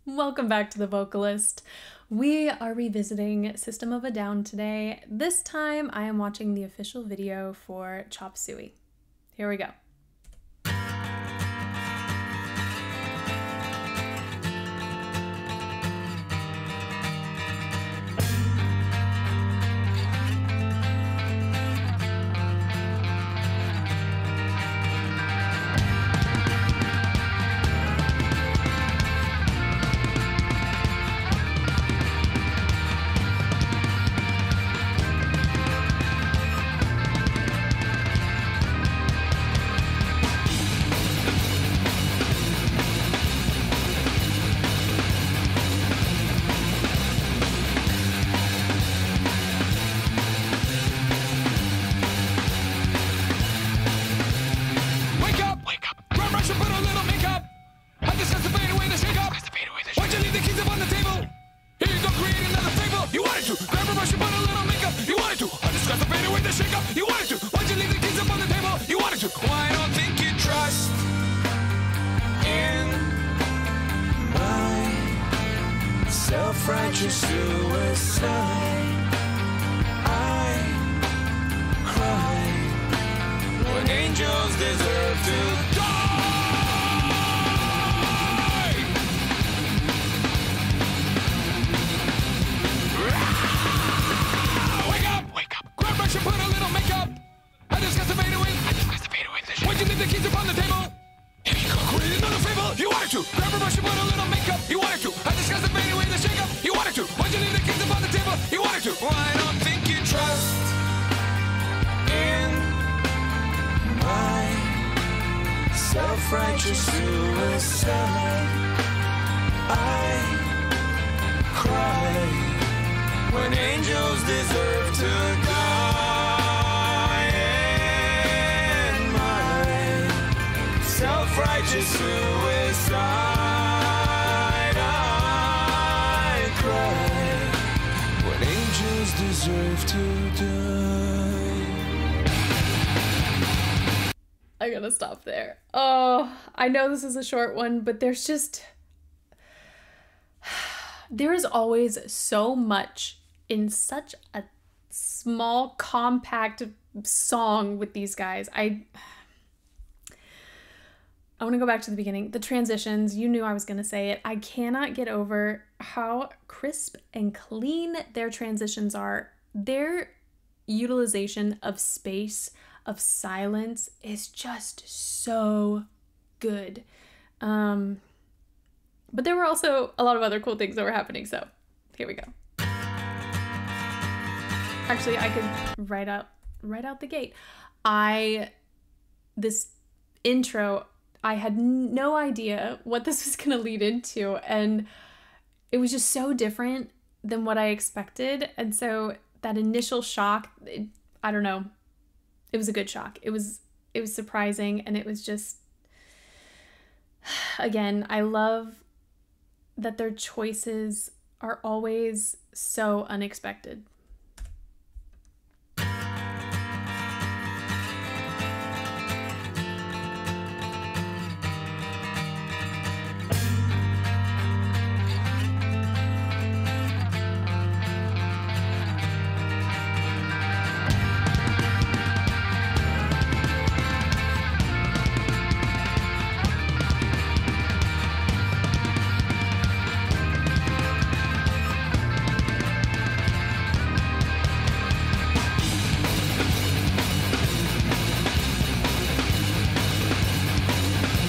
Welcome back to The Vocalist. We are revisiting System of a Down today. This time I am watching the official video for Chop Suey. Here we go. Self-righteous suicide. I cry when angels deserve to die. Wake up! Wake up! Grab brush and put a little makeup. I discussed the fade away. Why'd you leave the keys upon the table? Here you go. Create another fable. You wanted to. Grab a brush and put a little makeup. You wanted to. I discussed the fade away. You wanted to. Why'd you leave the keys upon the table? You wanted to. Well, I don't think you trust in my self-righteous suicide. I cry when angels deserve to die. In my self-righteous suicide. Deserve to die. I gotta stop there. Oh, I know this is a short one, but there is always so much in such a small, compact song with these guys. I want to go back to the beginning. The transitions, you knew I was going to say it. I cannot get over how crisp and clean their transitions are. Their utilization of space, of silence is just so good. But there were also a lot of other cool things that were happening, so here we go. Actually, I could right out the gate. This intro, I had no idea what this was going to lead into, and it was just so different than what I expected. And so that initial shock, I don't know, it was a good shock. It was surprising, and it was just, again, I love that their choices are always so unexpected.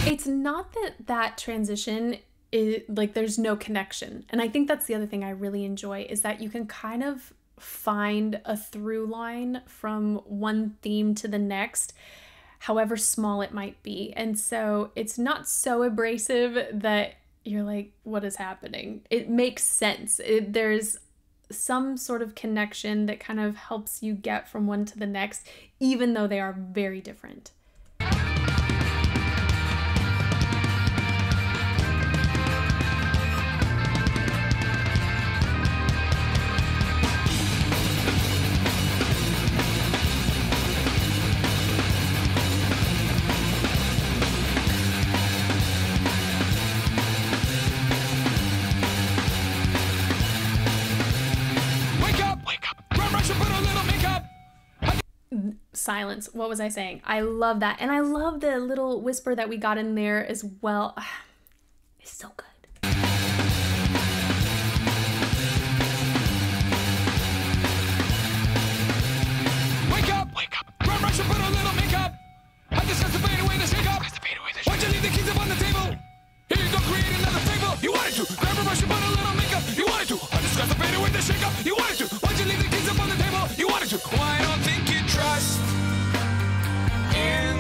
It's not that transition is like there's no connection. And I think that's the other thing I really enjoy, is that you can kind of find a through line from one theme to the next, however small it might be. And so it's not so abrasive that you're like, what is happening? It makes sense. There's some sort of connection that kind of helps you get from one to the next, even though they are very different. silence. What was I saying? I love that. And I love the little whisper that we got in there as well. It's so good. Wake up! Wake up! Grab brush and put a little makeup. I discuss the fade away the shake up. Why'd you leave the keys up on the table? Here you go, create another fable. You wanted to. Grab a brush and put a little makeup. You wanted to. I discuss the fade away the shake up. You wanted to. Why'd you leave the keys up on the table? You wanted to. Why don't think you trust in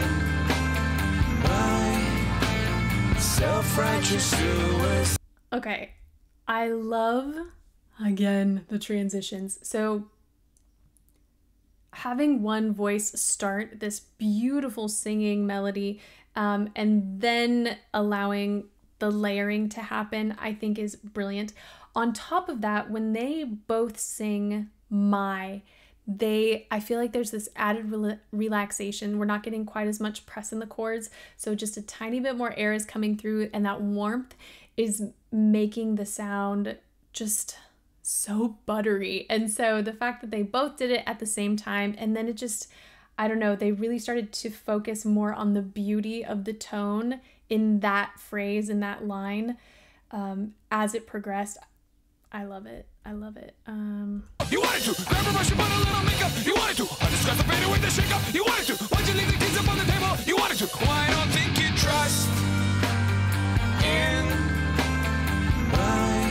my self-righteous suicide? Okay. I love, again, the transitions. So having one voice start this beautiful singing melody and then allowing the layering to happen, I think is brilliant. On top of that, when they both sing I feel like there's this added relaxation. We're not getting quite as much press in the chords, so just a tiny bit more air is coming through, and that warmth is making the sound just so buttery. And so the fact that they both did it at the same time, and then it just, I don't know, they really started to focus more on the beauty of the tone in that phrase, in that line, as it progressed. I love it. I love it. You wanted to. Grab a brush and put a little makeup. You wanted to. I discuss the fade away the shake up. You wanted to. Why'd you leave the keys up on the table? You wanted to. Why don't think you trust in my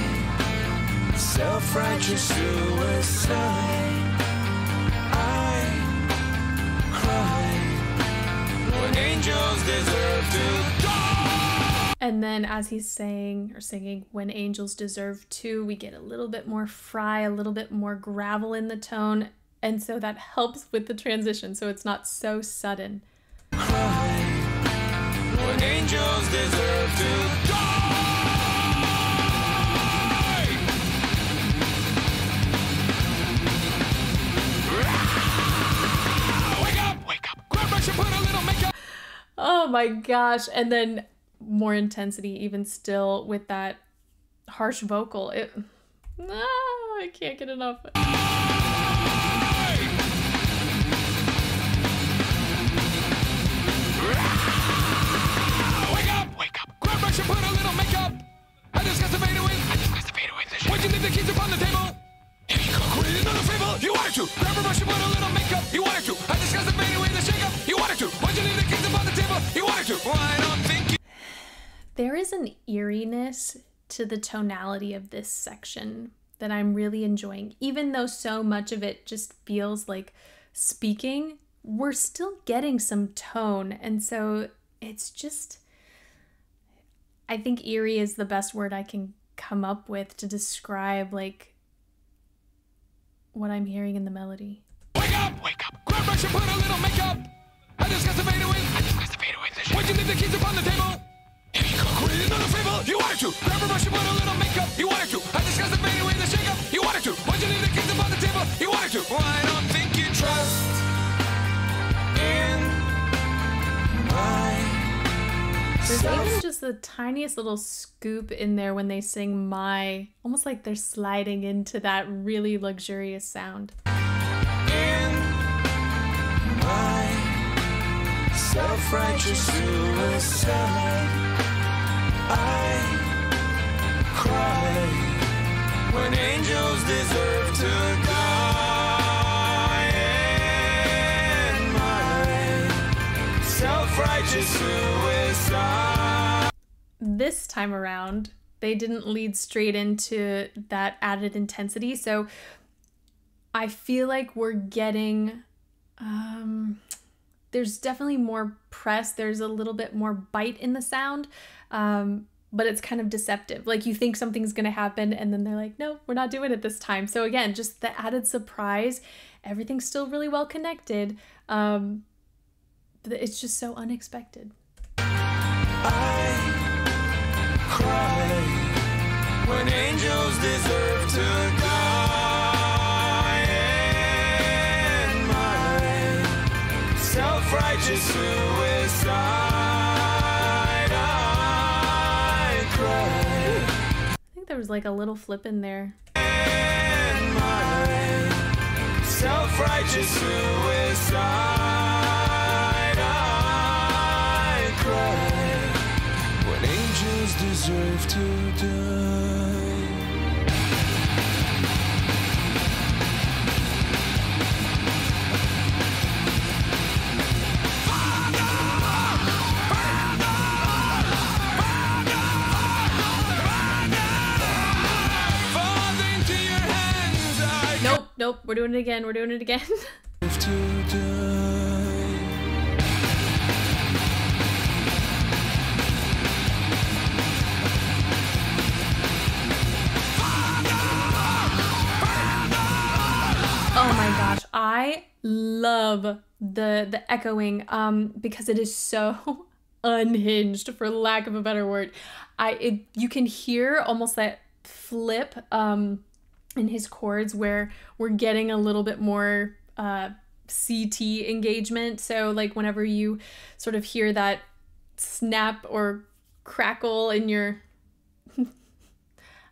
self-righteous suicide? I cry when angels deserve to die. And then as he's saying or singing, when angels deserve to, we get a little bit more fry, a little bit more gravel in the tone. And so that helps with the transition, so it's not so sudden. Cry when angels deserve to die. Wake up! Wake up! Grab brush and put a little makeup. Oh my gosh. And then more intensity even still with that harsh vocal. I can't get enough. Wake up! Wake up! Grab brush and put a little makeup. I discuss the fade away. Why'd you leave the keys upon the table? Here you go. Create another fable. You wanted to. Grab a brush and put a little makeup. You wanted to. I discuss the fade away the shake up. You wanted to. Why'd you leave the keys upon the table? You wanted to. Why don't think you... There is an eeriness to the tonality of this section that I'm really enjoying. Even though so much of it just feels like speaking, we're still getting some tone. And so it's just, I think eerie is the best word I can come up with to describe like what I'm hearing in the melody. Wake up! Wake up! Grab brush and put a little makeup. I discuss the fade away. Why'd you leave the keys upon the table? Here you go. Create another fable. You wanted to. Grab a brush and put a little makeup. You wanted to. I discuss the fade away the shake up. You wanted to. Why'd you leave the keys upon the table? You wanted to. Why don't think you trust in my There's even just the tiniest little scoop in there when they sing my, almost like they're sliding into that really luxurious sound. in my self-righteous suicide. I cry when angels deserve to die. In my self-righteous suicide. This time around, they didn't lead straight into that added intensity, so I feel like we're getting, there's definitely more press, there's a little bit more bite in the sound, but it's kind of deceptive. Like you think something's gonna happen and then they're like, no, we're not doing it this time. So again, just the added surprise, everything's still really well connected, but it's just so unexpected. I cry when angels deserve to die. In my self-righteous suicide, I cry. I think there was like a little flip in there. In my self-righteous suicide. when angels deserve to die. Father, into your hands I Nope, we're doing it again. have to die. Oh my gosh, I love the echoing because it is so unhinged, for lack of a better word. You can hear almost that flip in his chords where we're getting a little bit more CT engagement. So like whenever you sort of hear that snap or crackle in your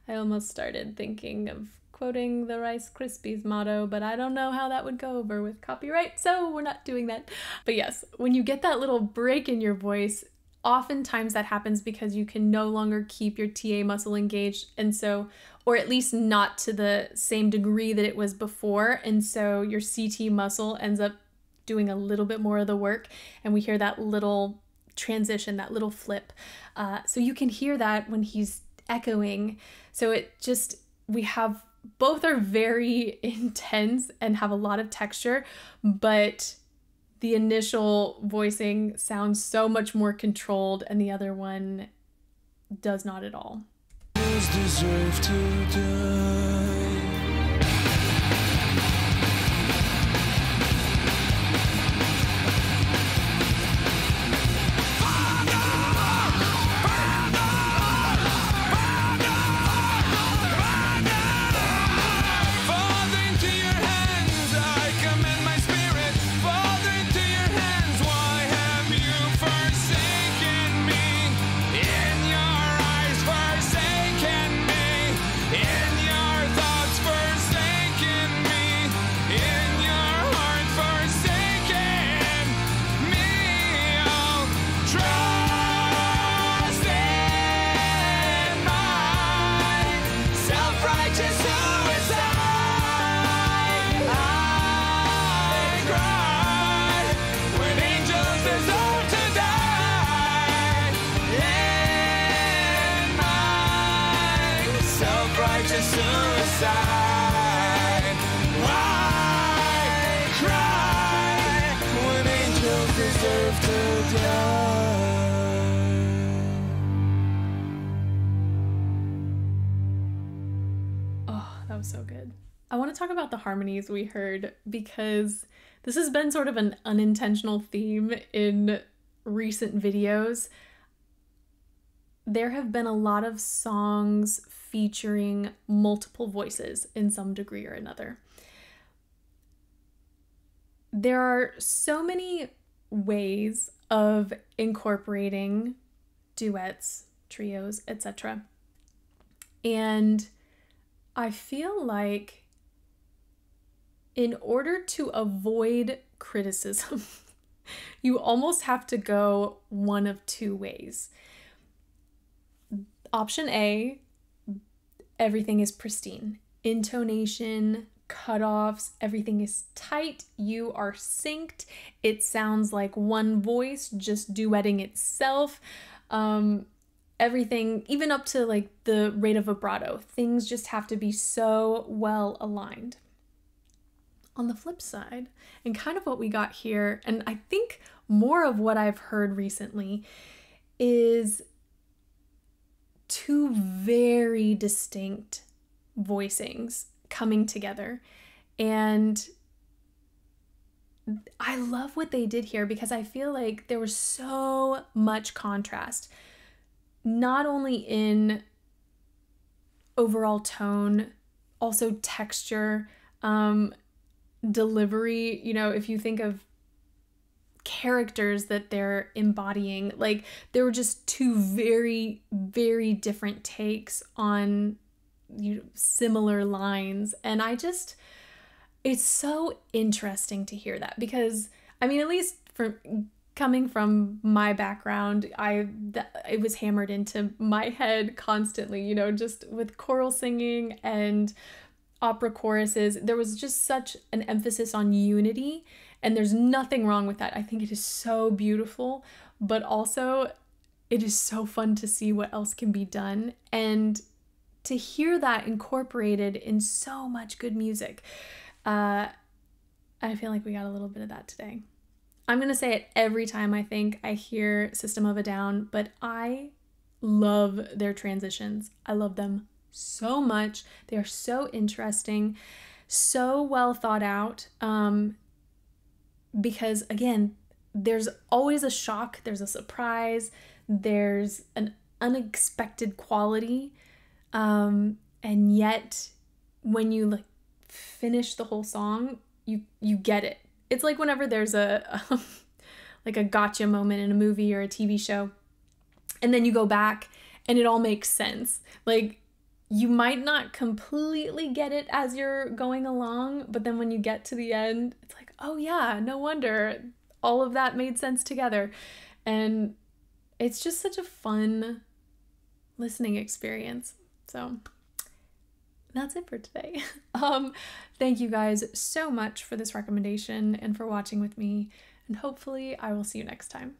I almost started thinking of quoting the Rice Krispies motto, but I don't know how that would go over with copyright, so we're not doing that. But yes, when you get that little break in your voice, oftentimes that happens because you can no longer keep your TA muscle engaged, and so, or at least not to the same degree that it was before, and so your CT muscle ends up doing a little bit more of the work, and we hear that little transition, that little flip. So you can hear that when he's echoing. So both are very intense and have a lot of texture, but the initial voicing sounds so much more controlled and the other one does not at all. Angels deserve to die. Father, into your hands I commend my spirit. Father, into your hands, why have you forsaken me? In your eyes forsaken me. In your thoughts forsaken me. In your heart forsaken me. Oh, trust in my self-righteous suicide. I cry when angels deserve to die. In my self-righteous suicide, I cry when angels deserve to die. Oh, that was so good. I want to talk about the harmonies we heard because this has been sort of an unintentional theme in recent videos. There have been a lot of songs featuring multiple voices in some degree or another. There are so many ways of incorporating duets, trios, etc. And I feel like in order to avoid criticism, you almost have to go one of two ways. Option A, everything is pristine. Intonation, cutoffs, everything is tight. You are synced. It sounds like one voice just duetting itself. Everything, even up to like the rate of vibrato, things just have to be so well aligned. On the flip side, and kind of what we got here, and I think more of what I've heard recently, is two very distinct voicings coming together. And I love what they did here because I feel like there was so much contrast, not only in overall tone, also texture, delivery. You know, if you think of characters that they're embodying, like there were just two very, very different takes on similar lines. And it's so interesting to hear that because, I mean, at least coming from my background, it was hammered into my head constantly, you know, just with choral singing and opera choruses. There was just such an emphasis on unity, and there's nothing wrong with that. I think it is so beautiful, but also it is so fun to see what else can be done and to hear that incorporated in so much good music. I feel like we got a little bit of that today. I'm going to say it every time I hear System of a Down, but I love their transitions. I love them so much. They are so interesting, so well thought out. Because again, there's always a shock, there's a surprise, there's an unexpected quality. And yet when you like finish the whole song, you get it. It's like whenever there's a like a gotcha moment in a movie or a TV show, and then you go back and it all makes sense. Like, you might not completely get it as you're going along, but then when you get to the end, it's like, oh yeah, no wonder all of that made sense together. And it's just such a fun listening experience. So that's it for today. Thank you guys so much for this recommendation and for watching with me, and hopefully I will see you next time.